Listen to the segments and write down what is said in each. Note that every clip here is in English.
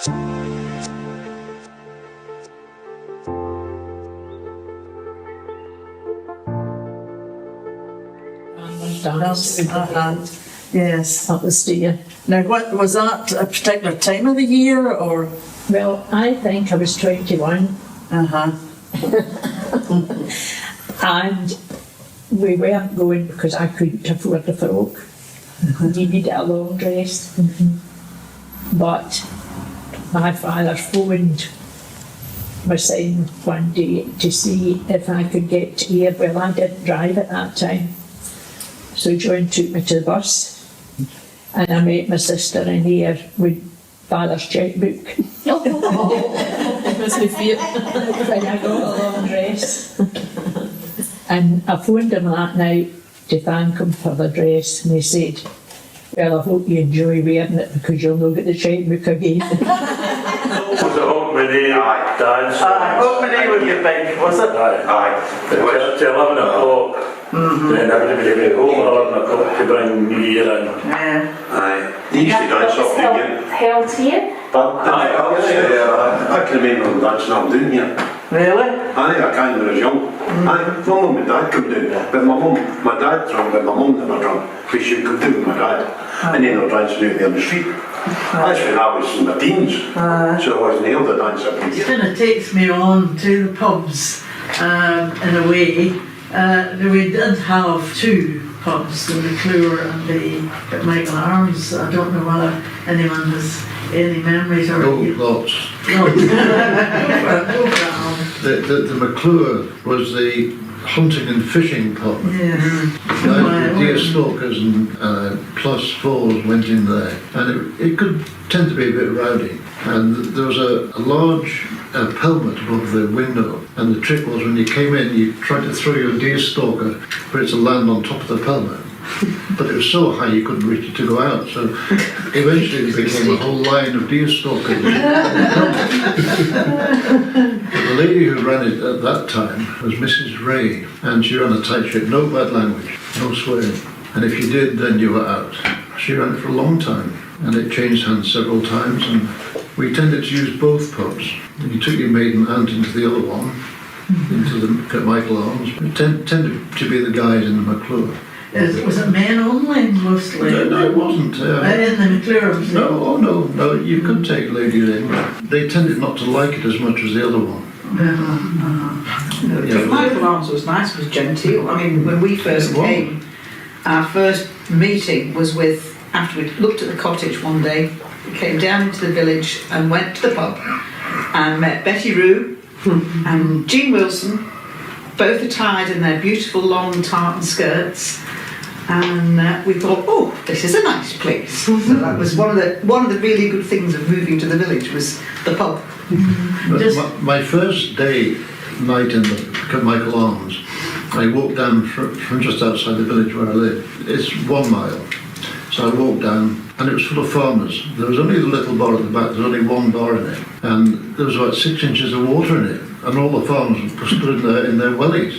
Yes. That was dear. Now, what was that a particular time of the year, or? Well, I think I was 21. And we weren't going because I couldn't afford the frock. We needed a long dress. But my father phoned my son one day to see if I could get here. Well, I didn't drive at that time. So John took me to the bus and I met my sister in here with father's checkbook. It must be fear. And I got a long dress. And I phoned him that night to thank him for the dress, and he said, well, I hope you enjoy wearing it because you'll not get the checkbook again. Was it opening day dance? Opening day would be big, was it? Aye. It was till 11 o'clock. Then everybody would go home at 11 o'clock to bring New Year in. Yeah. Aye. They used to dance up New Year. Held here? But I can remember dancing up down here. Really? I can't when I was young. My mum and my dad come down, but my dad drunk, but my mum never drunk. We should come down with my dad, and then I dancing out there on the street. That's when I was in my teens, so I wasn't able to dance up It here. kind of takes me on to the pubs in a way. We did have two pubs, the McClure and the Kirkmichael Arms. I don't know whether anyone has any memories or Lots. No. No problem. The McClure was the hunting and fishing pub. Yeah. The deer stalkers and +4s went in there, and it could tend to be a bit rowdy. And there was a large pelmet above the window, and the trick was when you came in, you tried to throw your deer stalker for it to land on top of the pelmet. But it was so high you couldn't reach it to go out, so eventually it became a whole line of deer stalkers. But the lady who ran it at that time was Mrs. Ray, and she ran a tight ship, no bad language, no swearing. And if you did, then you were out. She ran it for a long time, and it changed hands several times, and we tended to use both pubs. You took your maiden aunt into the other one, into the Kirkmichael Arms. It tended to be the guide in the McClure. Was it men only mostly? No, it wasn't. In the McClure? No, you could take ladies in. They tended not to like it as much as the other one. Michael Arms was nice, was genteel. I mean, when we first came, our first meeting was with, after we looked at the cottage one day, we came down into the village and went to the pub and met Betty Rue and Jean Wilson, both attired in their beautiful long tartan skirts. And we thought, oh, this is a nice place. So that was one of the really good things of moving to the village was the pub. My first night in the Kirkmichael Arms, I walked down from just outside the village where I live. It's 1 mile. So I walked down, and it was full of farmers. There was only the little bar at the back, there was only one bar in it. And there was about 6 inches of water in it. And all the farmers were stood in their wellies.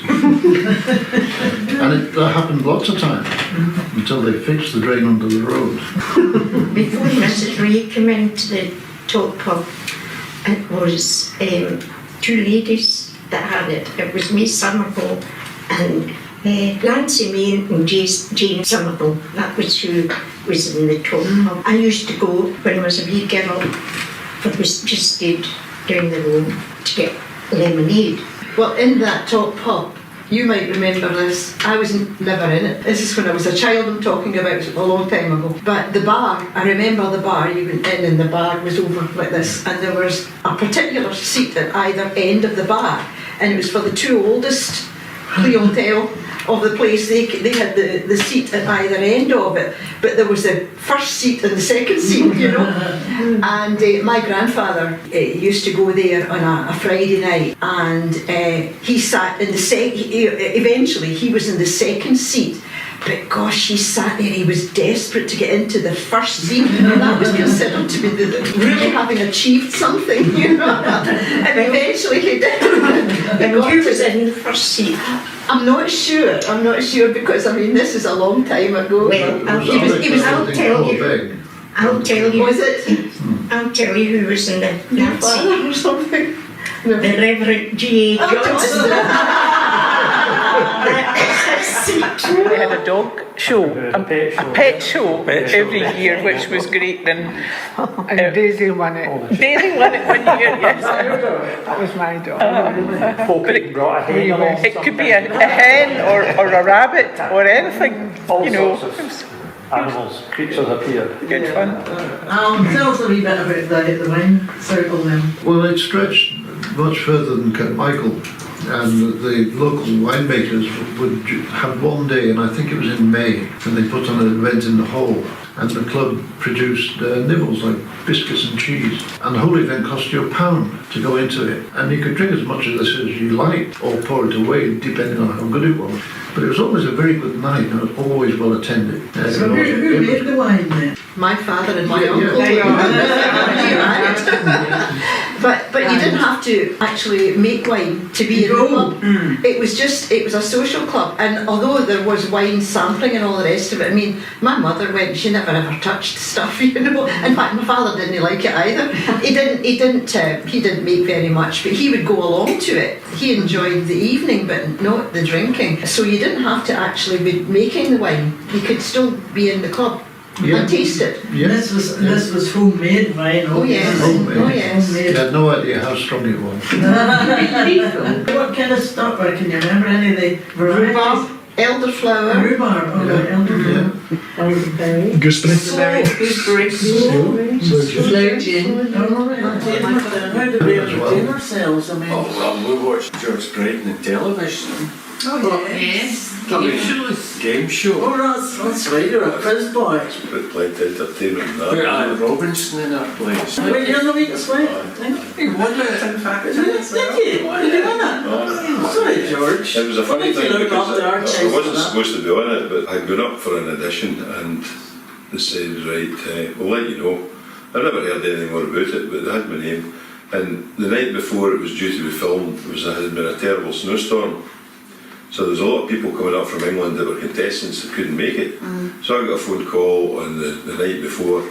And that happened lots of times, until they fixed the drain under the road. Before Mrs. Ray came into the top pub, it was 2 ladies that had it. It was Miss Somerville and Nancy Main and Jane Somerville. That was who was in the top pub. I used to go when I was a wee girl, but was just stayed down the road to get lemonade. Well, in that top pub, you might remember this, I was never in it. This is when I was a child, I'm talking about a long time ago. But the bar, I remember the bar, you went in and the bar was over like this, and there was a particular seat at either end of the bar, and it was for the 2 oldest clientele of the place. They had the seat at either end of it, but there was the first seat and the second seat, you know. And my grandfather used to go there on a Friday night, and he sat in the eventually he was in the second seat. But gosh, he sat there, he was desperate to get into the first seat, and that was considered to be really having achieved something, you know. And eventually he did. And who was in the first seat? I'm not sure because I mean this is a long time ago. Well, I'll tell you. Was it? I'll tell you who was in the Your Nazi. father or something? The Reverend G. Johnson. They had a dog show, a pet show every year, which was great. And Daisy won it. Daisy won it 1 year, yes. That was my dog. But it could be a hen or a rabbit or anything, you know. Animals, creatures appeared. Good fun. Tell us a wee bit about the wine circle then. Well, it stretched much further than Kirkmichael, and the local winemakers would have one day, and I think it was in May, and they put on an event in the hall, and the club produced nibbles like biscuits and cheese, and the whole event cost you £1 to go into it, and you could drink as much of this as you liked, or pour it away, depending on how good it was. But it was always a very good night, and it was always well attended. So who made the wine then? My father and my uncle. There you But you didn't have to actually make wine to be in the club. It was a social club, and although there was wine sampling and all the rest of it, I mean, my mother went, she never ever touched stuff, you know. In fact, my father didn't like it either. He didn't make very much, but he would go along to it. He enjoyed the evening, but not the drinking. So you didn't have to actually be making the wine. You could still be in the club. And taste it. Yeah. This was homemade wine. Oh yes. Homemade. Oh yes. You had no idea how strong it was. What kind of stuff? Can you remember any of the varieties? Rhubarb, elderflower. Rhubarb. Elderflower. Elderberry. Gooseberry. Gooseberry. Sloe gin. How did we entertain ourselves? I mean, we watched George Brayton on television. oh yes. Game show. Oh, that's right. You're a quiz boy. But plenty of entertainment Put there. Anne Robinson in our place. Wait, you're the weakest way. He won it, in fact. Did you? Did you win it? Sorry, George. It was a funny thing Look because after our I chase wasn't for that. supposed to be on it, but I'd gone up for an audition and they said, right, we'll let you know. I never heard anything more about it, but they had my name. And the night before it was due to be filmed, there had been a terrible snowstorm. So there was a lot of people coming up from England that were contestants that couldn't make it. So I got a phone call on the night before.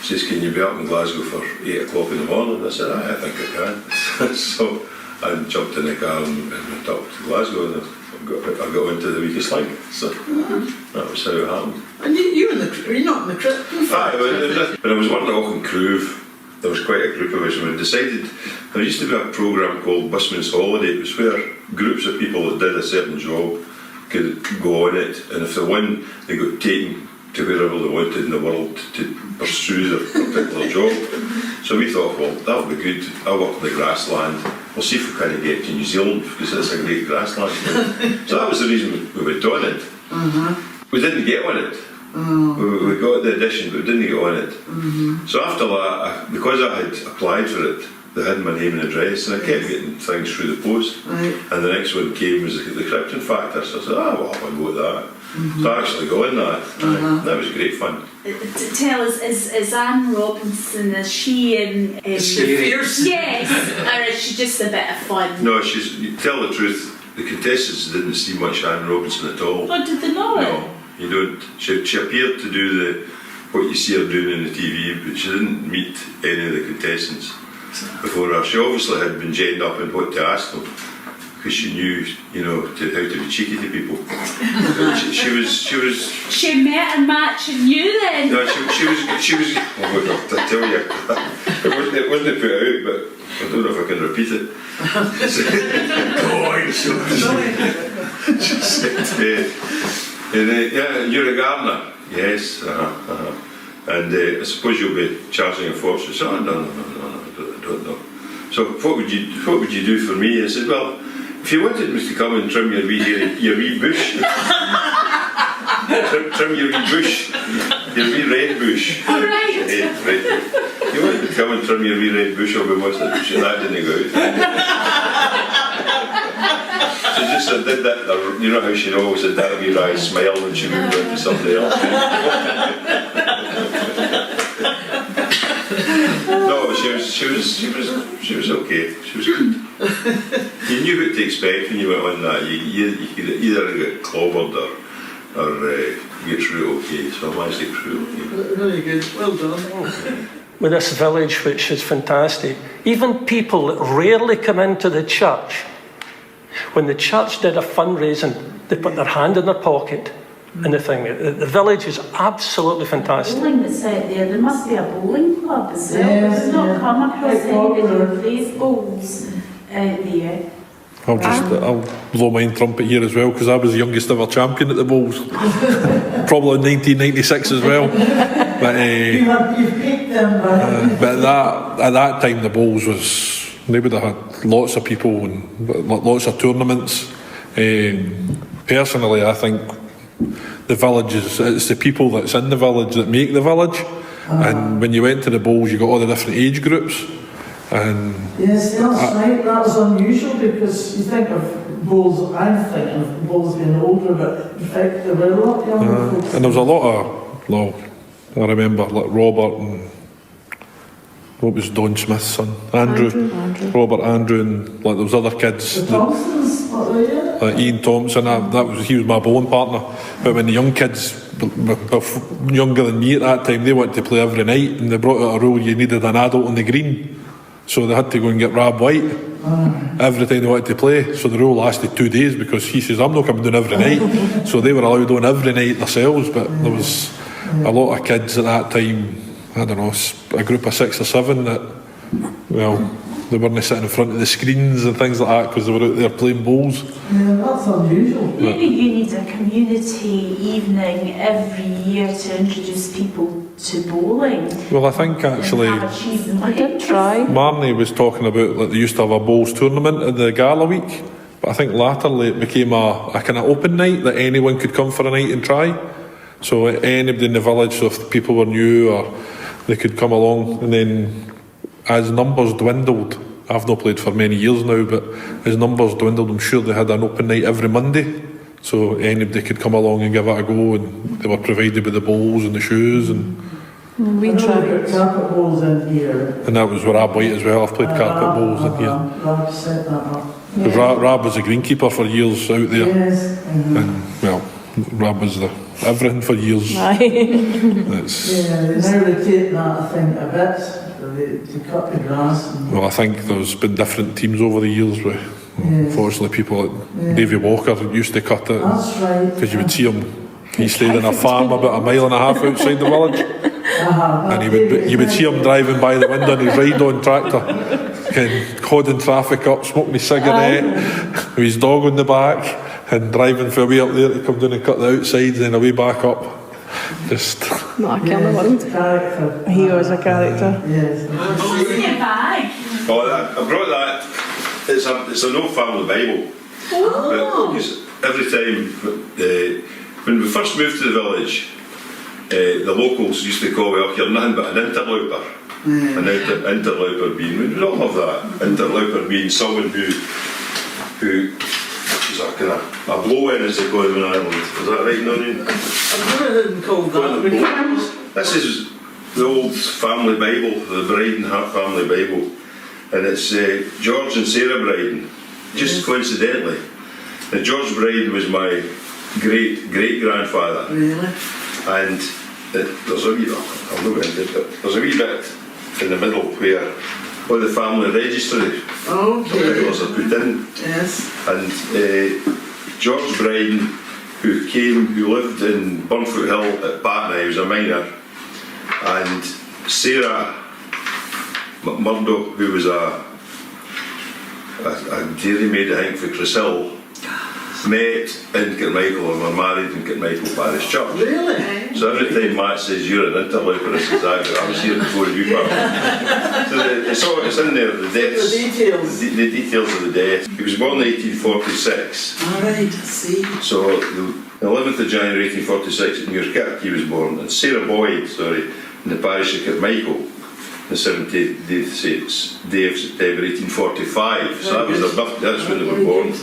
Says, can you be up in Glasgow for 8 o'clock in the morning? I said, I think I can. So I jumped in the car and went up to Glasgow and I got into the weakest link. So that was how it happened. And you were not in the crypt. When I was working at Auchengrove, there was quite a group of us and we decided, there used to be a programme called Busman's Holiday. It was where groups of people that did a certain job could go on it, and if they won, they got taken to wherever they wanted in the world to pursue their particular job. So we thought, well, that'll be good. I work in the grassland. We'll see if we can get to New Zealand because it's a great grassland. So that was the reason we went on it. We didn't get on it. We got the audition, but we didn't get on it. So after that, because I had applied for it, they had my name and address, and I kept getting things through the post. And the next one came was the Krypton Factor, so I said, well, I'll go with that. So I actually got in that. That was great fun. Tell us, is Anne Robinson, is she in... Is she fierce? Yes, or is she just a bit of fun? No, you tell the truth, the contestants didn't see much Anne Robinson at all. Oh, did they not? No, you don't. She appeared to do what you see her doing on the TV, but she didn't meet any of the contestants before her. She obviously had been genned up in what to ask them, because she knew, how to be cheeky to people. She was. She met and matched and you then. No, she was. Oh my God, I tell you, it wasn't put out, but I don't know if I can repeat it. You're a gardener. Yes. And I suppose you'll be charging a fortune. So no, I don't know. So what would you do for me? I said, well, if you wanted me to come and trim your wee bush, trim your wee bush, your wee red bush. All right. Right. You wanted me to come and trim your wee red bush or my mustard bush, and that didn't go out. She just did that, you know how she always had that wee wry smile when she moved on to somebody else. No, she was okay. She was good. You knew what to expect when you went on that. You could either get clobbered or get through it okay. So I managed to get through it okay. Very good. Well done. Okay. with this village, which is fantastic. Even people that rarely come into the church, when the church did a fundraising, they put their hand in their pocket and the thing. The village is absolutely fantastic. Bowling that's out there must be a bowling club as well. Yes, We've not yeah. come across Quite anybody popular. who plays bowls out there. I'll blow my own trumpet here as well, because I was the youngest ever champion at the bowls. Probably in 1996 as well. But, You've picked them, but at that time the bowls was, they would have had lots of people and lots of tournaments. Personally, I think the village it's the people that's in the village that make the village. And when you went to the bowls, you got all the different age groups. And yes, that's right. That was unusual, because you think of bowls, I'm thinking of bowls being older, but in fact there were a lot younger folks. And there was a lot of, well, I remember like Robert and what was Don Smith's son? Andrew. Robert, Andrew, and like there was other kids. The Thompsons, what were you? Ian Thompson, he was my bowling partner. But when the young kids, younger than me at that time, they wanted to play every night, and they brought out a rule you needed an adult on the green. So they had to go and get Rab White every time they wanted to play. So the rule lasted 2 days, because he says, I'm not coming down every night. So they were allowed on every night themselves, but there was a lot of kids at that time, I don't know, a group of 6 or 7 that, well, they weren't sitting in front of the screens and things like that, because they were out there playing bowls. Yeah, that's unusual. Maybe you need a community evening every year to introduce people to bowling. Well, I think actually, I did try. Marnie was talking about that they used to have a bowls tournament in the gala week, but I think latterly it became a kind of open night that anyone could come for a night and try. So anybody in the village, so if people were new, or they could come along. And then as numbers dwindled, I've not played for many years now, but as numbers dwindled, I'm sure they had an open night every Monday. So anybody could come along and give it a go, and they were provided with the bowls and the shoes. And we tried carpet bowls in here. And that was with Rab White as well. I've played carpet bowls in here. Rab set that up. Because Rab was a greenkeeper for years out there. Yes. And, well, Rab was everything for years. Yeah, they're now rotating that, I think, a bit. To cut the grass. Well, I think there's been different teams over the years where, unfortunately, people like Davy Walker used to cut it. That's right. Because you would see him, he stayed in a farm about 1.5 miles outside the village. And you would see him driving by the window in his ride-on tractor, holding traffic up, smoking his cigarette, with his dog on the back, and driving for a way up there to come down and cut the outsides, and then away back up. Just not a killer world. He was a character. Yes. What's in your bag? Oh, I brought that. It's an old family Bible. Because every time when we first moved to the village, the locals used to call me, "Oh, you're nothing but an interloper." An interloper being, we don't have that. Interloper being someone who is a kind of a blow-in, as they call them in Ireland. Is that right, Noreen? I've never heard them called that. This is the old family Bible, the Bryden family Bible, and it's George and Sarah Bryden. Just coincidentally, now, George Bryden was my great-great-grandfather. Really? And there's a wee bit, I'll not go into it, but there's a wee bit in the middle where all the family registry papers are put in. Yes. And George Bryden, who lived in Burnfoot Hill at Patna, he was a miner, and Sarah McMurdo, who was a dairymaid, I think, for Creshill, met in Kirkmichael and were married in Kirkmichael Parish Church. Really? So every time Matt says you're an interloper, I says I was here before you were. So it's in there, the deaths. The details. The details of the death. He was born in 1846. Alright, I see. So the 11th of January 1846 in Muirkirk he was born, and Sarah Boyd, in the parish of Kirkmichael, the 17th day of September 1845. So that was their birthday, that's when they were born.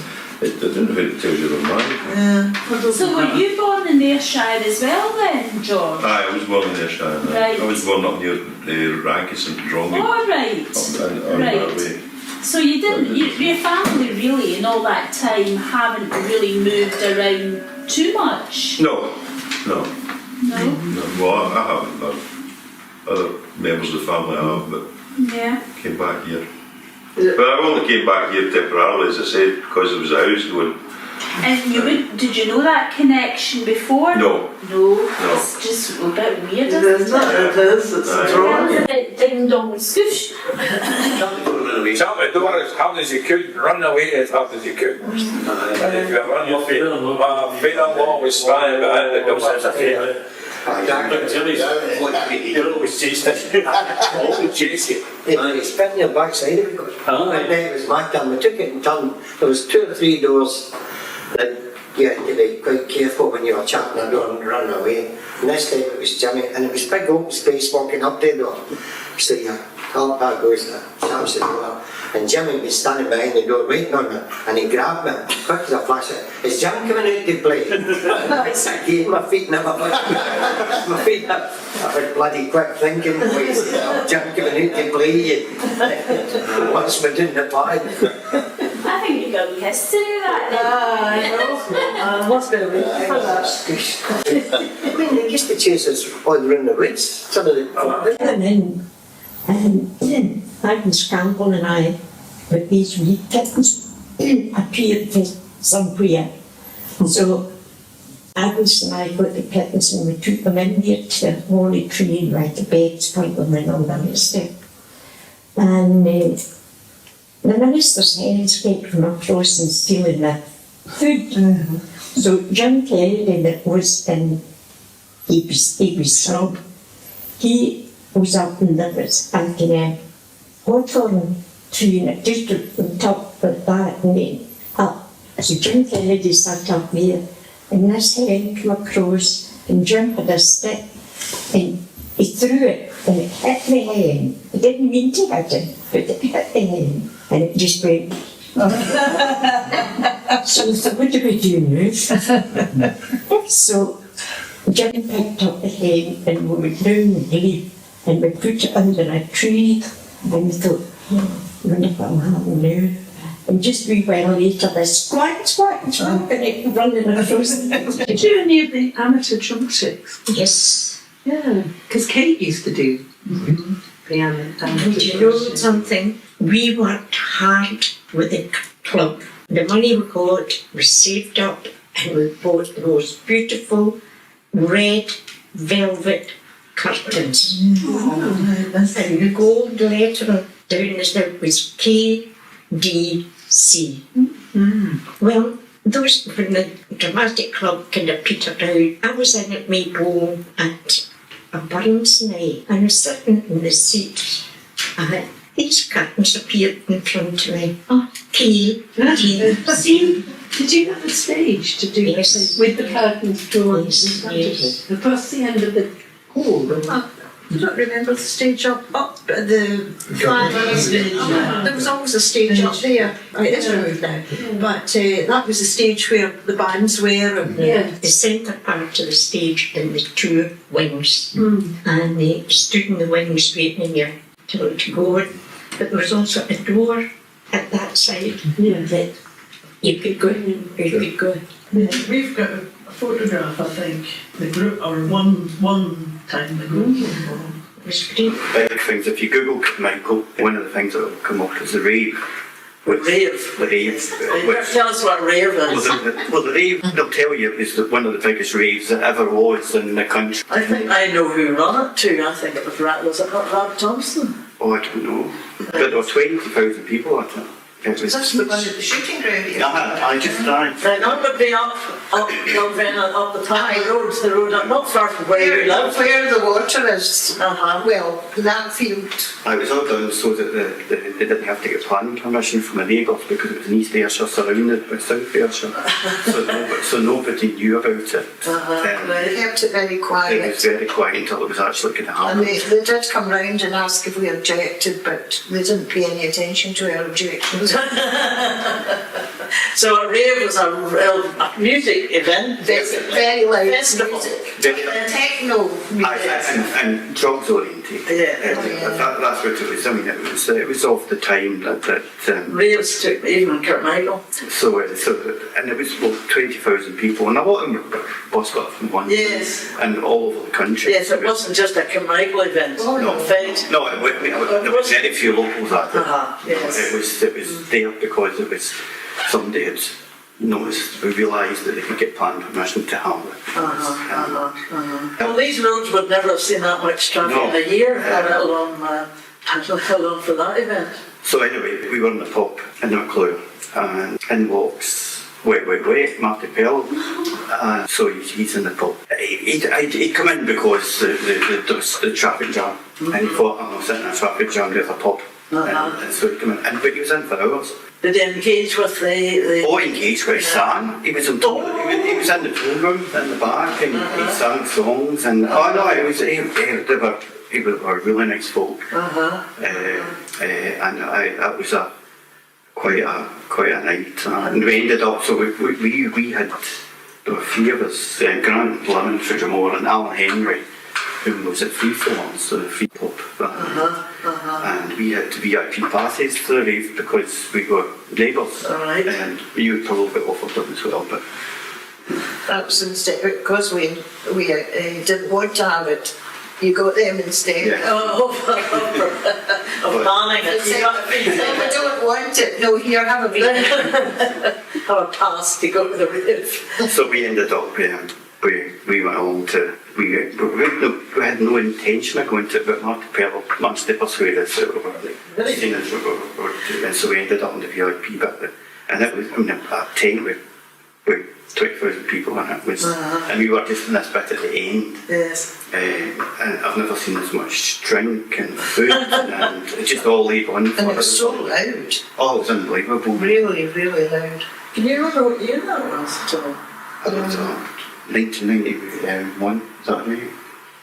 I don't know if it tells you they're married. So were you born in Ayrshire as well then, George? Aye, I was born in Ayrshire. Right. I was born up near Rankis and Drongan. Oh, right. That way. So you didn't, your family really in all that time haven't really moved around too much? No. No? Well, I haven't. I other members of the family have, but Yeah. came back here. But I only came back here temporarily, as I said, because there was a house going. And did you know that connection before? No. No. It's just a bit weird, isn't it? It is, it's a drawing. Ding dong swoosh. Shut the door as hard as you could, run away as hard as you could. If you run your father-in-law was standing behind the door. You're always chasing it. Always chasing it. You spit in your backside of it. One day it was my turn, we took it in turn. There was 2 or 3 doors that you had to be quite careful when you were chatting the door and run away. And this time it was Jimmy, and it was big open space walking up the door. So your car park goes and taps the door. And Jimmy was standing behind the door waiting on me, and he grabbed me, quick as a flash, is Jim coming out to play? I gave my feet never my feet up. I was bloody quick thinking, Jim coming out to play, what's me doing the pie? I think you got history of that. I know. What's going to be for that? I mean, they used to chase us all around the woods, some of the... And I was scrambling and I, with these wee kittens, appeared from somewhere. So Agnes and I got the kittens and we took them in here to the holy tree, right, the beds, put them in on the step. And the minister's hens came from across and stealing the food. So Jim Kennedy, that was in Eby's sub, he was up and there was a hawthorn tree and it just on top of that and then up. So Jim Kennedy sat up there and this hen came across and Jim had a stick and he threw it and it hit the hen. He didn't mean to hit it, but it hit the hen and it just went. So what do we do now? So Jim picked up the hen and we went down the hill and we put it under a tree and we thought, wonder what will happen now. And just a wee while later, this squawk, and it running across the Did you do any of the amateur drumsticks? Yes. Yeah, because Kate used to do the amateur And you know something? We worked hard with the club. The money we got was saved up and we bought those beautiful red velvet curtains. And gold lettering down the side was KDC. Well, those when the dramatic club kind of petered out, I was in at Maybole at a Burns night and I was sitting in the seat and these curtains appeared in front of me. Oh, KDC. Did you have a stage to do with the curtains drawn? Yes. Across the end of the hall? I don't remember the stage up at the there was always a stage up there. It is removed now. But that was the stage where the bands were. And, The centre part of the stage and the 2 wings. And they stood in the wings waiting here to go in. But there was also a door at that side that you could go in or you could go. We've got a photograph, I think, the group, or one time the group was involved. It was great. Big things, if you Google Kirkmichael, one of the things that will come up is the rave. Rave? The rave. Tell us what rave is. Well, the rave, they'll tell you, is one of the biggest raves that ever was in the country. I think I know who ran it too. I think it was not Rob Thompson? Oh, I don't know. But there were 20,000 people at it. That's the one at the shooting ground here. I just died. Right, on the way up the top of the road, not far from where you live. Where the water is. Well, that field. I was all done so that they didn't have to get planning permission from the neighbours because it was in East Ayrshire surrounded by South Ayrshire. so nobody knew about it. They kept it very quiet. It was very quiet until it was actually going to happen. And they did come round and ask if we objected, but they didn't pay any attention to our objections. So a rave was a real music event, Very loud festival. music. Very- Techno music. and drugs oriented. That's what it was. I mean, it was of the time that Raves took even in Kirkmichael. so and it was about 20,000 people, and a lot of them were bus got from one Yes. and all over the country. Yes, it wasn't just a Kirkmichael event. No. Fate. No, there was very few locals at it. Yes. It was there because it was somebody had noticed, we realised that they could get planning permission to have it. Well, these roads would never have seen that much traffic in a year, let alone for that event. So anyway, we were in the pub in the McClure, and in walks wait, Marty Pell. So he's in the pub. He'd come in because there was the traffic jam, and he thought, I'm not sitting in a traffic jam, there's a pub. And so he'd come in, but he was in for hours. Did he engage with the... Oh, engaged with his son. He was in he was in the program in the back, and he sang songs, and they were really nice folk. And that was quite a night. And we ended up, so we had, there were three of us, Grant Lemon, Fridgemore, and Alan Henry, who was at Free Florence, the Free Pub. And we had VIP passes to the rave because we were neighbours. And you probably offered them as well, but... That was instead, because we didn't want to have it. You got them instead. Yeah. Of planning it. We don't want it. No, here, have a beer. Have a pass to go to the rave. So we ended up, we went along to, we had no intention of going to it, but Mark Pell managed to persuade us that we were seeing us, and so we ended up in the VIP bit. And it was, at that time, with 20,000 people, and it was, and we were just in this bit at the end. Yes. And I've never seen as much drink and food, and it just all laid on. And it was so loud. Oh, it was unbelievable. Really, really loud. Can you remember what year that was at all? I don't know. 1991, is that right?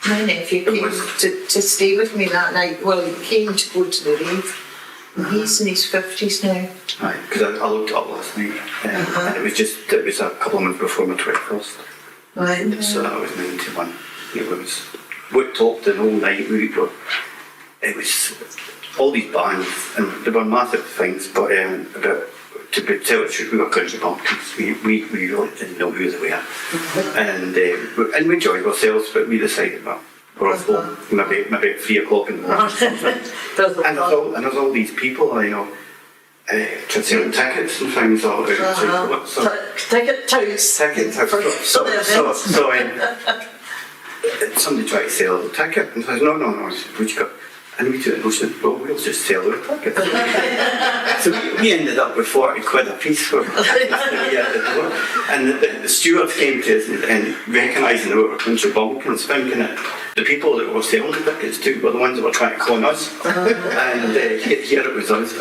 My nephew came to stay with me that night. Well, he came to go to the rave. And he's in his 50s now. Aye, because I looked it up last night, and it was a couple of months before my 21st. Right. So that was 91. It was, we talked the whole night, it was all these bands, and they were massive things, but to tell the truth, we were country bumpkins. We really didn't know who they were. And we enjoyed ourselves, but we decided, well, we're off home, maybe at 3 o'clock in the morning or something. And there's all these people, selling tickets and things all about. Ticket touts. Somebody tried to sell the ticket and says, no, what you got? And we took the notion, well, we'll just sell our tickets. So we ended up with 40 quid a piece for at the door. And the steward came to us and recognising that we were a bunch of bumpkins, thinking that the people that were selling the tickets to were the ones that were trying to con us. And here it was us.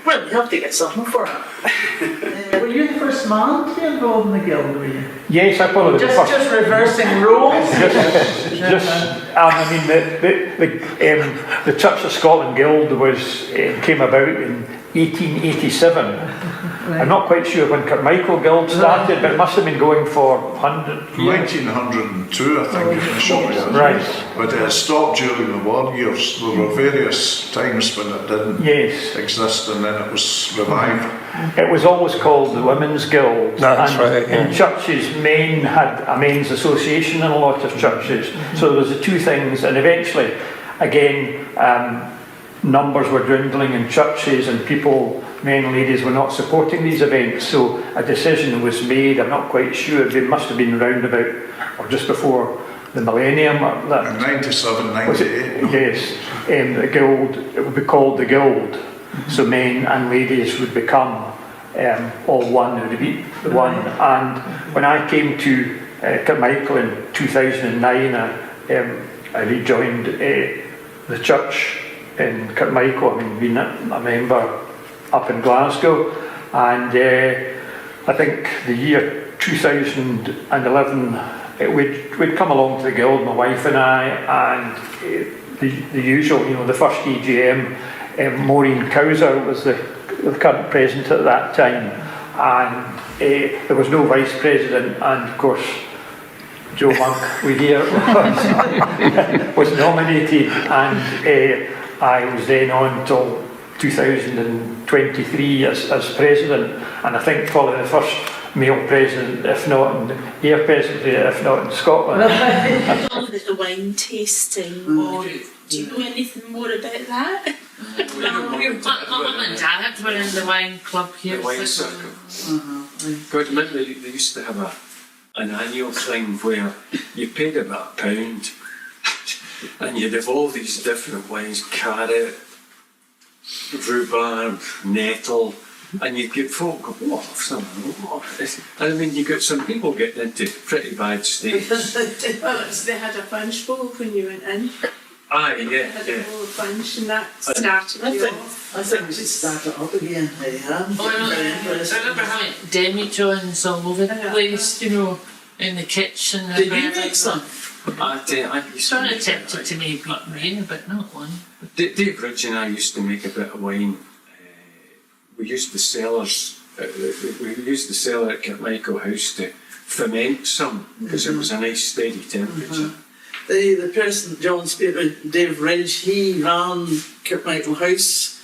Well, you have to get something for it. Were you the first man to be involved in the guild, were you? Yes, I probably the first. Just reversing roles? I mean, the Church of Scotland Guild came about in 1887. I'm not quite sure when Kirkmichael Guild started, but it must have been going for 100 years. 1902, I think, initially. Right. But it stopped during the war years. There were various times when it didn't exist, and then it was revived. It was always called the Women's Guild. That's right. Yeah. And churches, men had a men's association in a lot of churches. So there was the two things, and eventually, again, numbers were dwindling in churches, and people, men and ladies, were not supporting these events. So a decision was made. I'm not quite sure. They must have been round about or just before the millennium. In 97, 98. Yes. The guild. It would be called the Guild. So men and ladies would become all one, it would be the one. And when I came to Kirkmichael in 2009, I rejoined the church in Kirkmichael. I mean, being a member up in Glasgow, and I think the year 2011, we'd come along to the guild, my wife and I, and the usual, the first EGM. Maureen Cowser was the the current president at that time, and there was no vice president, and of course Joe Monk, we hear, was nominated, and I was then on till 2023 as president, and I think probably the first male president, if not in Ayr presently, if not in Scotland. All the wine tasting, or do you know anything more about that? Mum and Dad were in the wine club here. The wine circle. God, remember they used to have an annual thing where you paid about £1 and you'd have all these different wines, carrot, rhubarb, nettle, and you'd get folk go, and I mean, you got some people getting into pretty bad states. Well, they had a punch bowl when you went in. Aye, They had a bowl of punch, and that started you off. I think we should start it up again. I remember having demi-johns all over the place, you know, in the kitchen. Did you make some? I was trying to attempt to make rain, but not one. Dave Ridge and I used to make a bit of wine. We used the cellars. We used the cellar at Kirkmichael House to ferment some because it was a nice steady temperature. The person John spoke with, Dave Ridge, he ran Kirkmichael House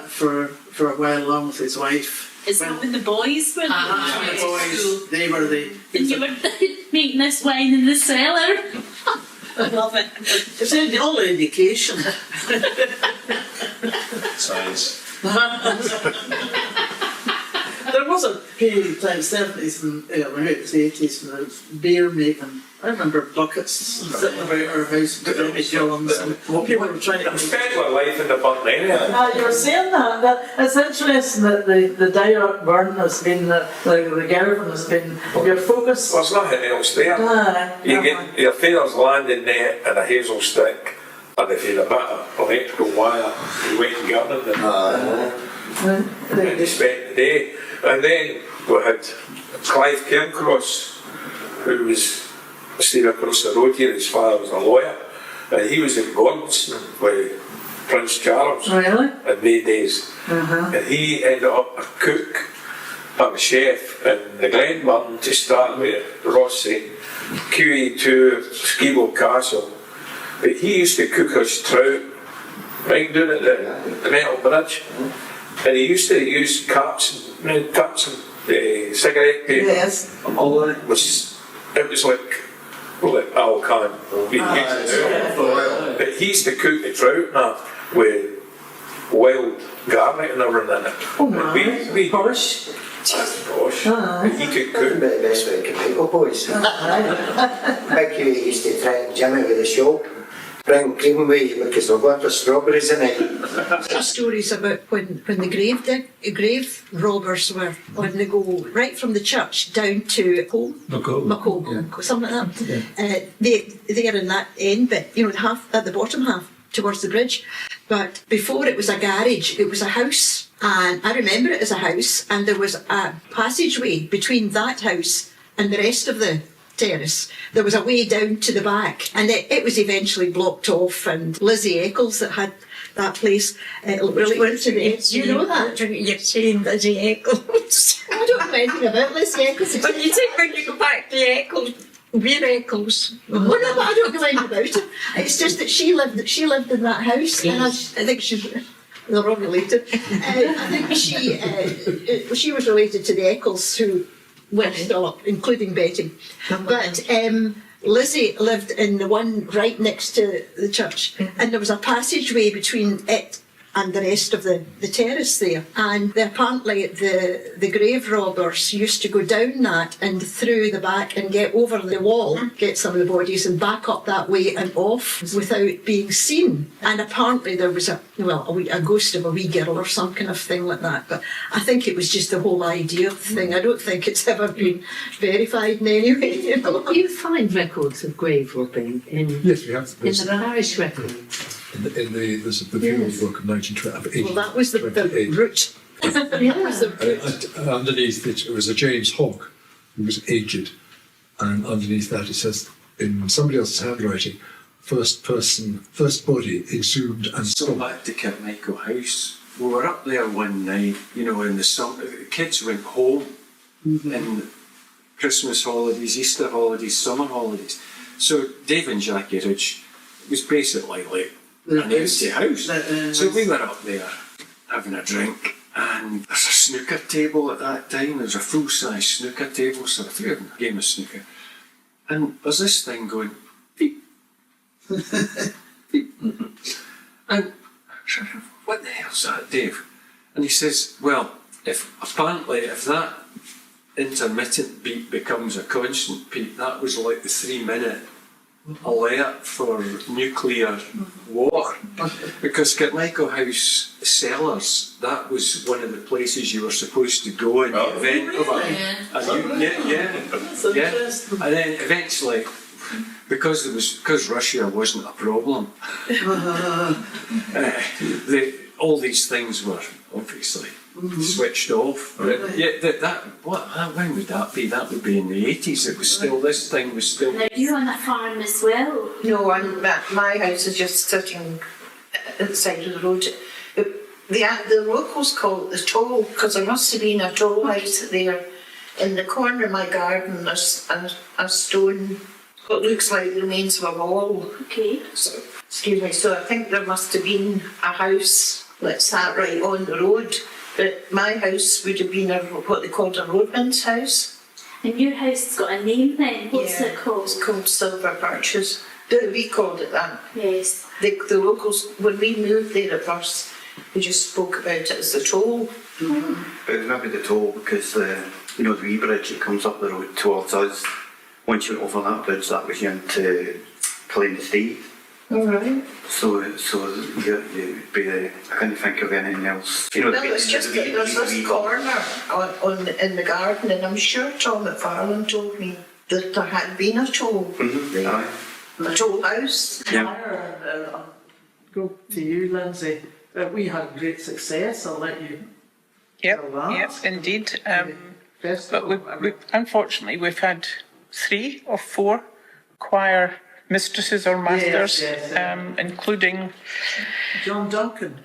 for a while along with his wife. Is that when the boys were the boys, they were the... And you were making this wine in the cellar? I love it. It's all indication. Science. There was a period of time, 70s and maybe it was the 80s, when there was beer making. I remember buckets sitting about our house with Demi Johns, and people were trying to... Spend your life in the burn anyway. You were saying that it's interesting that the direct burn has been, the garden has been your focus. There's nothing else there. You get your father's landing net and a hazel stick, and if you had a bit of electrical wire, you went and got them. And they spent the day. And then we had Clive Cairncross, who was staying across the road here. His father was a lawyer, and he was in Gordon's with Prince Charles in May days. And he ended up a cook and a chef in the Glenburn to start with Rossi, QE2, Skibo Castle. But he used to cook us trout right down at the metal bridge. And he used to use cups and cigarette paper. Yes. It was like Alcan. But he used to cook the trout now with wild garlic and everything in it. Oh my, posh. Posh. He could cook. The best way to make up, boys. Mickey used to threaten Jimmy with a shop. Bring cream with you because I've got the strawberries in it. Stories about when the grave robbers were on the go right from the church down to McCosh, something like that. They're in that end bit, you know, the half at the bottom half towards the bridge. But before it was a garage, it was a house, and I remember it as a house, and there was a passageway between that house and the rest of the terrace. There was a way down to the back, and it was eventually blocked off, and Lizzie Eccles that had that place really went to the... You know that? You're saying Lizzie Eccles. I don't know anything about Lizzie Eccles. But you think when you go back to Eccles, we're Eccles. Oh no, but I don't know anything about it. It's just that she lived in that house, and I think they're all related. I think she was related to the Eccles who went still up, including Betty. But Lizzie lived in the one right next to the church, and there was a passageway between it and the rest of the terrace there. And apparently the grave robbers used to go down that and through the back and get over the wall, get some of the bodies and back up that way and off without being seen. And apparently there was a ghost of a wee girl or some kind of thing like that. But I think it was just the whole idea of the thing. I don't think it's ever been verified in any way. You know? You find records of grave robbing in... Yes, we have. In the parish records. In the funeral book of 1928. Well, that was the root. Underneath it was a James Hogg, who was aged, and underneath that it says, in somebody else's handwriting, first body exhumed and So back to Kirkmichael House, we were up there one night, you know, in the summer. The kids went home in Christmas holidays, Easter holidays, summer holidays. So Dave and Jackie Ridge was basically like an empty house. So we were up there having a drink, and there's a snooker table at that time. There's a full-size snooker table, so we're having a game of snooker. And there's this thing going, beep, beep. And I said, what the hell's that, Dave? And he says, well, if that intermittent beep becomes a constant beep, that was like the 3-minute alert for nuclear war. Because Kirkmichael House cellars, that was one of the places you were supposed to go in the event of yeah. And then eventually, because Russia wasn't a problem, all these things were obviously switched off. But when would that be? That would be in the 80s. It was still, this thing was still. Now you on a farm as well? No, my house is just sitting at the side of the road. The locals call it the toll, because there must have been a toll house there. In the corner of my garden, there's a stone, what looks like the remains of a wall. Okay. So, excuse me, so I think there must have been a house that sat right on the road. But my house would have been what they called a roadman's house. And your house has got a name then? What's it called? It's called Silver Birches. We called it that. Yes. The locals, when we moved there at first, we just spoke about it as the toll. But it was maybe the toll because the wee bridge that comes up the road towards us, once you went over that bridge, that was you into Plain Estate. Alright. So you'd be I can't think of anything else. It's just that there's this corner in the garden, and I'm sure Tom McFarlane told me that there had been a toll there. A toll house. I'll go to you, Lindsay. We had great success, I'll let you tell that. Yep, indeed. But unfortunately we've had 3 or 4 choir mistresses or masters, including John Duncan.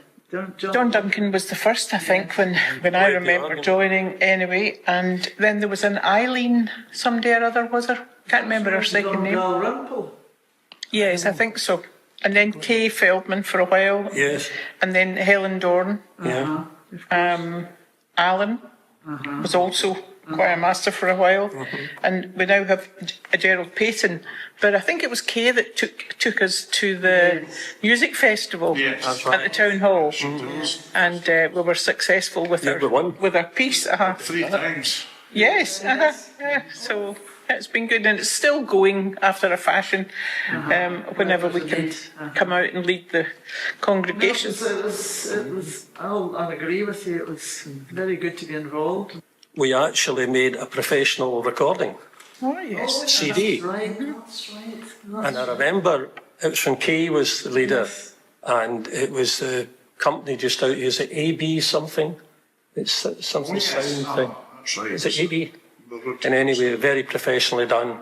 John Duncan was the first, I think, when I remember joining anyway. And then there was an Eileen someday or other, was there? Can't remember her second name. Yes, I think so. And then Kay Feldman for a while. Yes. And then Helen Dorn. Yeah. Alan was also choir master for a while. And we now have Gerald Payton. But I think it was Kay that took us to the music festival at the town hall. And we were successful with our piece. 3 times. Yes. So it's been good, and it's still going after a fashion whenever we can come out and lead the congregation. I'll agree with you, it was very good to be involved. We actually made a professional recording. Oh, yes. CD. That's right. And I remember it was when Kay was the leader, and it was the company just out here. Is it AB something? It's something sound thing. That's right. Is it AB? And anyway, very professionally done.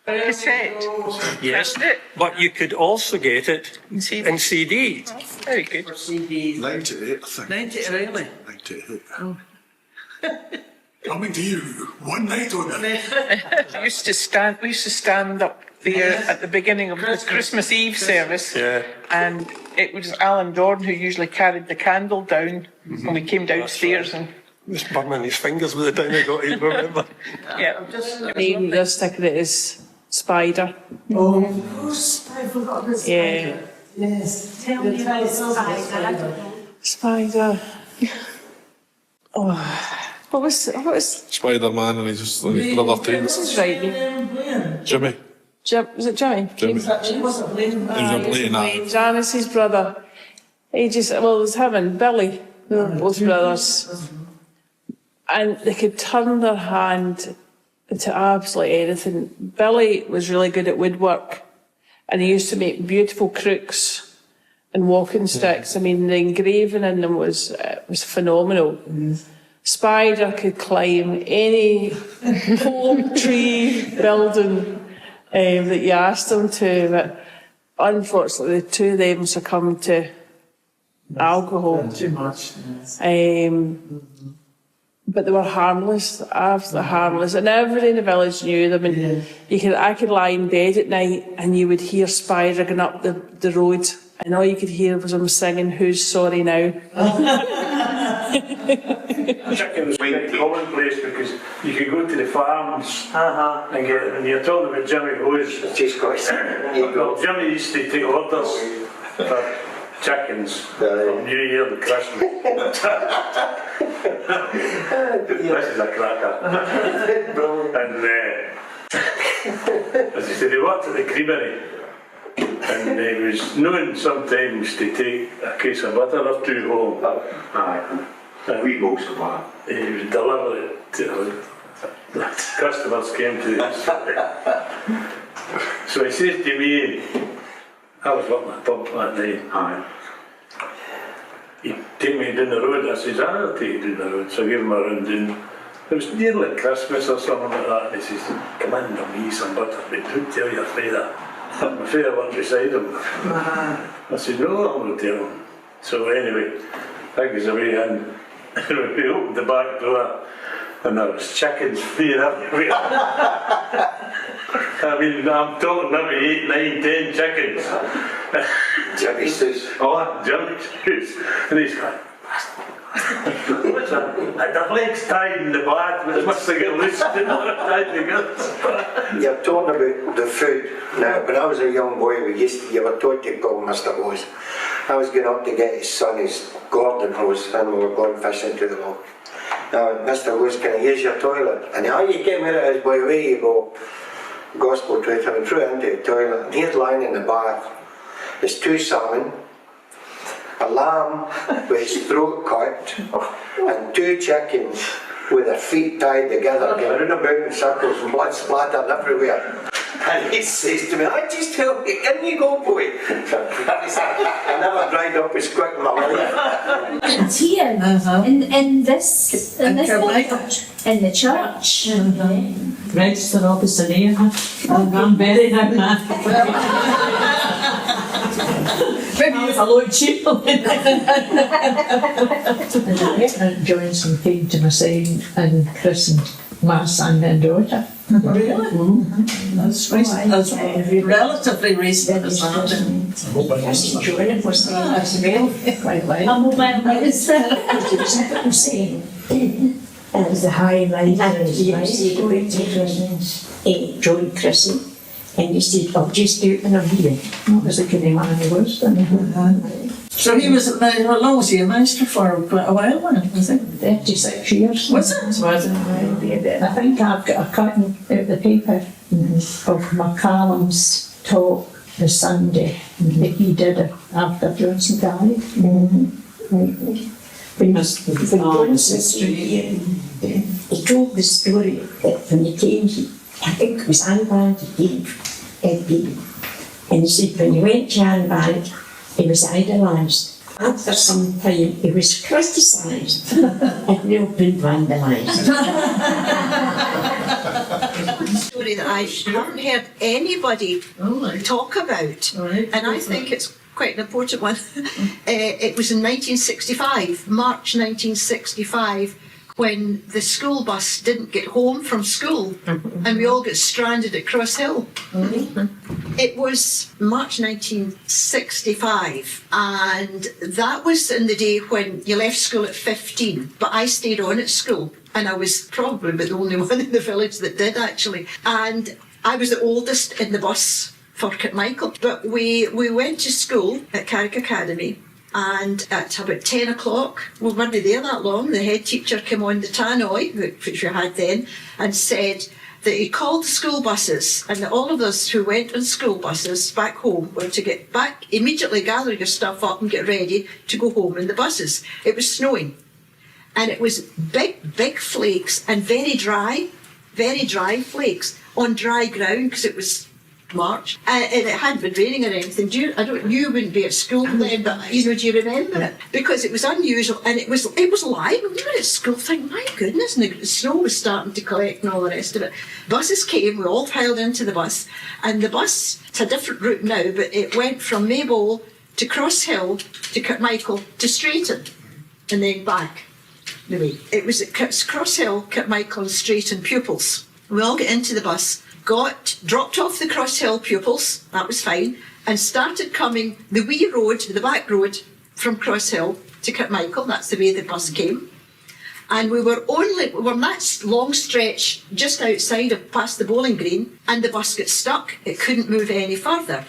Cassette. Yes, but you could also get it in CD. Oh, very good. For CDs. 98, I think. 90, really? 98. Coming to you one night on it. We used to stand up there at the beginning of the Christmas Eve service, and it was Alan Dorn who usually carried the candle down when we came downstairs. And he was burning his fingers with the time he got in, remember? Name they're sticking it is Spider. Oh, I forgot this. Yeah. Yes. Tell me about Spider. Spider. Oh. What was Spider-Man and his brother Teen. What's his right name? Jimmy. Was it Jimmy? Jimmy. He wasn't playing that. He was playing that. Janice's brother. It was him and Billy. They were both brothers. And they could turn their hand to absolutely anything. Billy was really good at woodwork, and he used to make beautiful crooks and walking sticks. I mean, the engraving in them was phenomenal. Spider could climb any palm tree building that you asked him to, but unfortunately the two of them succumbed to alcohol. Too much. But they were harmless, absolutely harmless, and everybody in the village knew them. And I could lie in bed at night and you would hear Spider going up the road, and all you could hear was them singing "Who's Sorry Now." Chickens were quite commonplace because you could go to the farms and get, and you're talking about Jimmy Hose. Well, Jimmy used to take orders for chickens from New Year to Christmas. This is a cracker. And as I said, he worked at the creamery, and he was known sometimes to take a case of butter or two home. We most of that. He would deliver it to the customers came to his. So he says to me, I was working at the pub that night. He'd take me down the road. I says, I'll take you down the road. So I gave him a round down. It was nearly Christmas or something like that. And he says, come in and me some butter, but don't tell your father. My father went beside him. I said, no, I'm going to tell him. So anyway, I was away in. We opened the back door and there was chickens fleeing everywhere. I mean, I'm talking maybe 8, 9, 10 chickens. Jimmy's house. Oh, Jimmy's house. And he's going, what's that? Their legs tied in the back, but they must have got loose. Tied together. You're talking about the food. Now, when I was a young boy, you were taught to call Mr. Hose. I was going up to get his son his Gordon hose, and we were going fishing to the loch. Now, Mr. Hose, can I use your toilet? And how you came out of his boy, away you go, gospel truth, and threw into the toilet, and he's lying in the bath. There's 2 salmon, a lamb with his throat cut, and 2 chickens with their feet tied together, going about in circles and blood splattered everywhere. And he says to me, I just help you, in you go, boy. I never dried up as quick in my life. It's here, in this Kirkmichael. in the church. Register office in here. I'm very now. Maybe it's a lot cheaper. Johnson came to my side and christened my son and daughter. Really? That's recent. That's relatively recent. John was there as well. Quite well. I'm aware of it. It was the high line. And he said, going to John christened. And he said, I'll just do it when I'm here. That was the kind of man he was. So he was, how long was he a master for? Quite a while, was it? 36 years. Was it? Was it? I think I've got a cutting out the paper of McCallum's talk the Sunday that he did after Johnson died. When he told the story that when he came, I think it was Anbank, he came, and he said when he went to Anbank, he was idolised. After some time, he was criticised and now been vandalised. Story that I haven't heard anybody talk about, and I think it's quite an important one. It was in 1965, March 1965, when the school bus didn't get home from school and we all got stranded at Cross Hill. It was March 1965, and that was in the day when you left school at 15, but I stayed on at school, and I was probably the only one in the village that did actually, and I was the oldest in the bus for Kirkmichael. But we went to school at Carrick Academy, and at about 10 o'clock, we weren't there that long, the head teacher came on the tannoy, which we had then, and said that he called the school buses, and that all of us who went on school buses back home were to get back, immediately gather your stuff up and get ready to go home in the buses. It was snowing, and it was big flakes, and very dry flakes on dry ground, because it was March, and it hadn't been raining or anything. You wouldn't be at school then, but do you remember it? Because it was unusual, and it was live. We were at school thinking, my goodness, and the snow was starting to collect and all the rest of it. Buses came, we all piled into the bus, and the bus, it's a different route now, but it went from Maybole to Cross Hill to Kirkmichael to Straighton and then back the way. It was at Cross Hill, Kirkmichael and Straighton pupils. We all got into the bus, dropped off the Cross Hill pupils, that was fine, and started coming the wee road, the back road from Cross Hill to Kirkmichael. That's the way the bus came. And we were on that long stretch just outside of past the bowling green, and the bus got stuck. It couldn't move any further.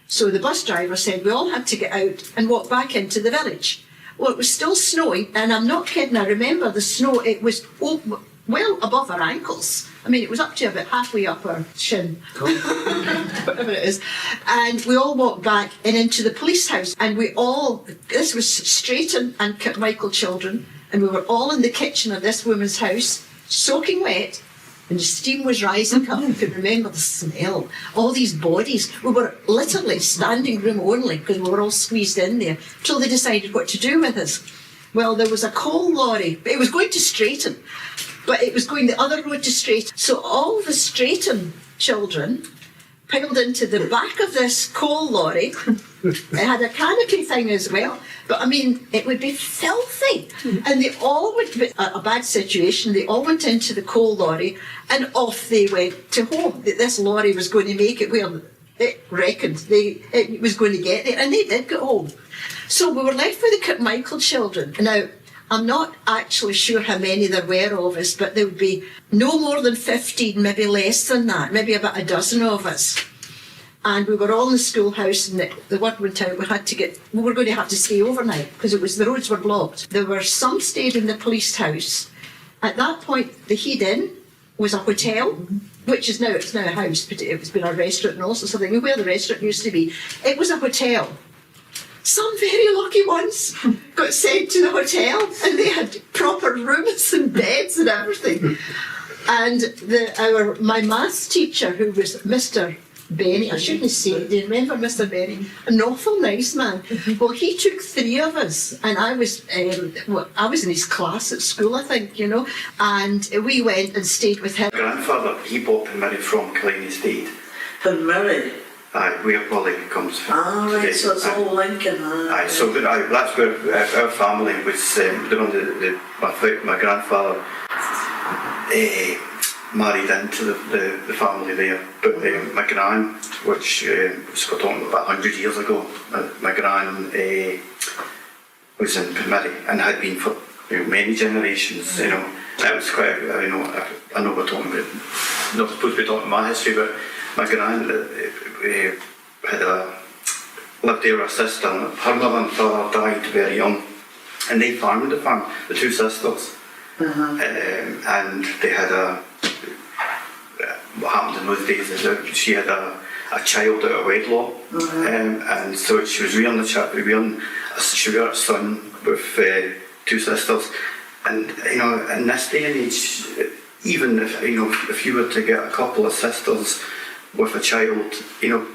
So the bus driver said we all had to get out and walk back into the village. Well, it was still snowing, and I'm not kidding, I remember the snow, it was well above our ankles. I mean, it was up to about halfway up our shin, whatever it is. And we all walked back and into the police house, and this was Straighton and Kirkmichael children, and we were all in the kitchen of this woman's house, soaking wet, and the steam was rising up. You could remember the smell. All these bodies. We were literally standing room only because we were all squeezed in there till they decided what to do with us. Well, there was a coal lorry. It was going to Straighton, but it was going the other road to Straighton. So all the Straighton children piled into the back of this coal lorry. It had a canopy thing as well, but I mean, it would be filthy. And they all would be a bad situation. They all went into the coal lorry and off they went to home. This lorry was going to make it where it reckoned it was going to get there, and they did get home. So we were left with the Kirkmichael children. Now, I'm not actually sure how many there were of us, but there would be no more than 15, maybe less than that, maybe about a dozen of us. And we were all in the schoolhouse, and the word went out, we were going to have to stay overnight because the roads were blocked. There were some stayed in the police house. At that point, the Heed Inn was a hotel, which is it's now a house, but it's been a restaurant and all sorts of things. Where the restaurant used to be, it was a hotel. Some very lucky ones got sent to the hotel, and they had proper rooms and beds and everything. And my maths teacher, who was Mr. Benny, I shouldn't say, do you remember Mr. Benny? An awful nice man. Well, he took 3 of us, and I was in his class at school, I think, and we went and stayed with him. My grandfather, he bought Penmurray from Klein Estate. Penmurray? Aye, where Polly comes from. Ah, right, so it's all Lincoln. Aye, so that's where our family was, my grandfather married into the family there, but my gran, which was talking about 100 years ago, my gran was in Penmurray and had been for many generations, That was quite, I know we're talking about, not supposed to be talking my history, but my gran lived there with her sister, and her mother and father died very young, and they farmed the farm, the 2 sisters, and they had what happened in those days is that she had a child out of wedlock, and so she was rearing a son with 2 sisters, and in this day and age, even if you were to get a couple of sisters with a child,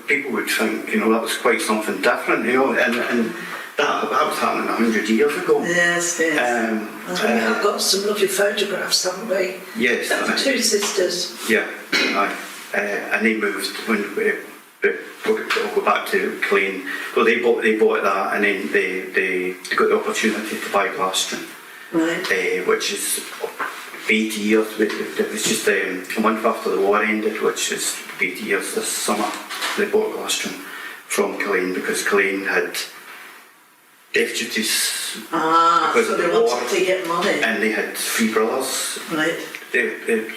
people would think that was quite something different, and that was happening 100 years ago. Yes. I think I've got some lovely photographs, haven't we? Yes. Of 2 sisters. Yeah, and they moved when we'll go back to Klein. Well, they bought that, and then they got the opportunity to buy Glaston, right? Which is 80 years. It was just a month after the war ended, which is 80 years this summer. They bought Glaston from Klein because Klein had death duties because so of the they war, wanted to get money. And they had 3 brothers. Right. They,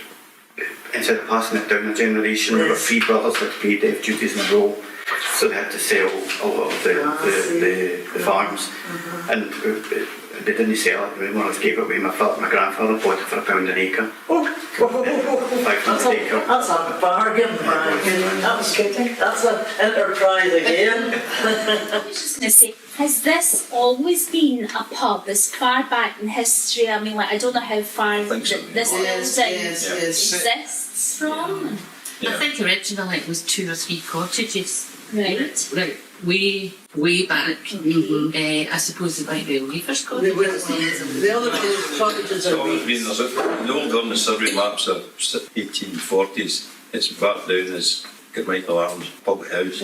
instead of passing it down a generation, there were 3 brothers that paid death duties in a row, so they had to sell a lot of the farms, and they didn't sell it. When I gave it away, my grandfather bought it for £1 an acre. That's a bargain, Brian. That was good. That's an enterprise again. I was just going to say, has this always been a pub as far back in history? I mean, I don't know how far this building exists from. I think originally it was 2 or 3 cottages. Right. Way back. I suppose it might be Weaver's cottages. The other cottages are Weaver's. The old on the survey maps are 1840s. It's back down as Kirkmichael Arms public house.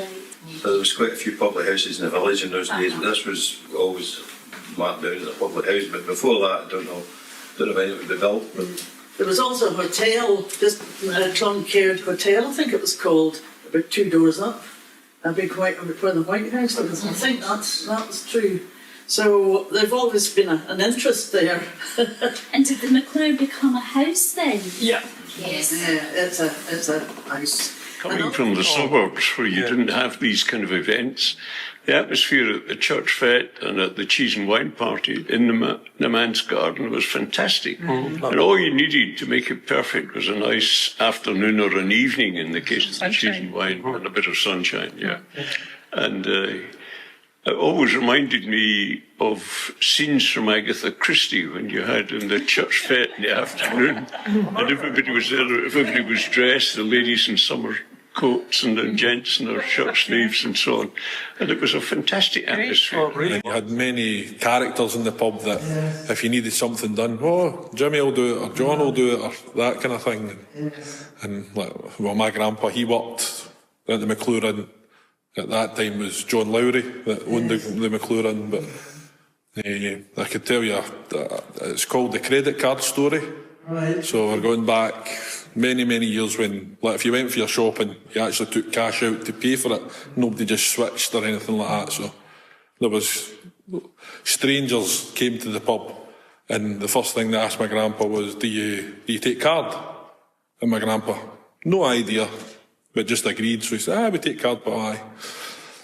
So there was quite a few public houses in the village in those days, but this was always marked down as a public house. But before that, I don't know when it would be built. But There was also a hotel, just a Cloncaird Hotel, I think it was called, about 2 doors up. A big white, where the White House was. I think that was true. So there've always been an interest there. And did the McClure become a house then? Yeah. Yes. Yeah, it's a house. Coming from the suburbs where you didn't have these kind of events, the atmosphere at the church fete and at the cheese and wine party in the man's garden was fantastic. And all you needed to make it perfect was a nice afternoon or an evening in the case of the cheese and wine and a bit of sunshine, yeah. And it always reminded me of scenes from Agatha Christie when you had in the church fete in the afternoon and everybody was there, everybody was dressed, the ladies in summer coats and the gents in their shirt sleeves and so on. And it was a fantastic atmosphere. And you had many characters in the pub that if you needed something done, oh, Jimmy will do it, or John will do it, or that kind of thing. And like, well, my grandpa, he worked at the McClure Inn. At that time was John Lowry that owned the McClure Inn, but I could tell you, it's called the credit card story. Right. So we're going back many, many years when, like, if you went for your shopping, you actually took cash out to pay for it. Nobody just switched or anything like that. So there was strangers came to the pub, and the first thing they asked my grandpa was, "Do you take card?" And my grandpa, no idea, but just agreed. So he said, "We take card, but aye."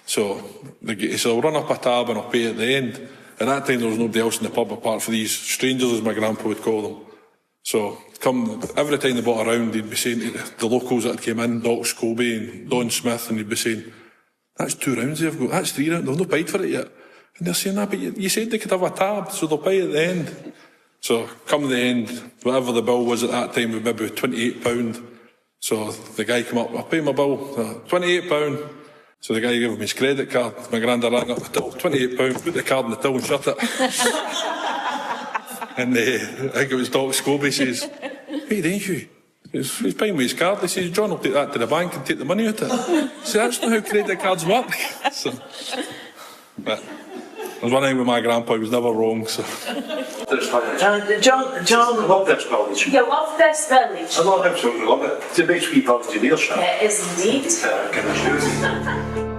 So he said, "I'll run up a tab and I'll pay at the end." At that time, there was nobody else in the pub apart from these strangers, as my grandpa would call them. So every time they bought a round, he'd be saying to the locals that had came in, Doc Scobie and Don Smith, and he'd be saying, "That's 2 rounds they've got, that's 3 rounds, they've not paid for it yet." And they're saying, but you said they could have a tab, so they'll pay at the end. So come the end, whatever the bill was at that time, was maybe £28. So the guy came up, "I'll pay my bill, £28. So the guy gave him his credit card. My granda rang up the till, £28, put the card in the till and shut it. And I think it was Doc Scobie says, "What are you doing, Hugh?" He's paying with his card. He says, "John will take that to the bank and take the money out of it." So that's not how credit cards work. So, but I was running with my grandpa, he was never wrong. So. John, I love this village. You love this village? I absolutely love it. It's a big sweet village in Ayrshire. It is indeed. Can I show you?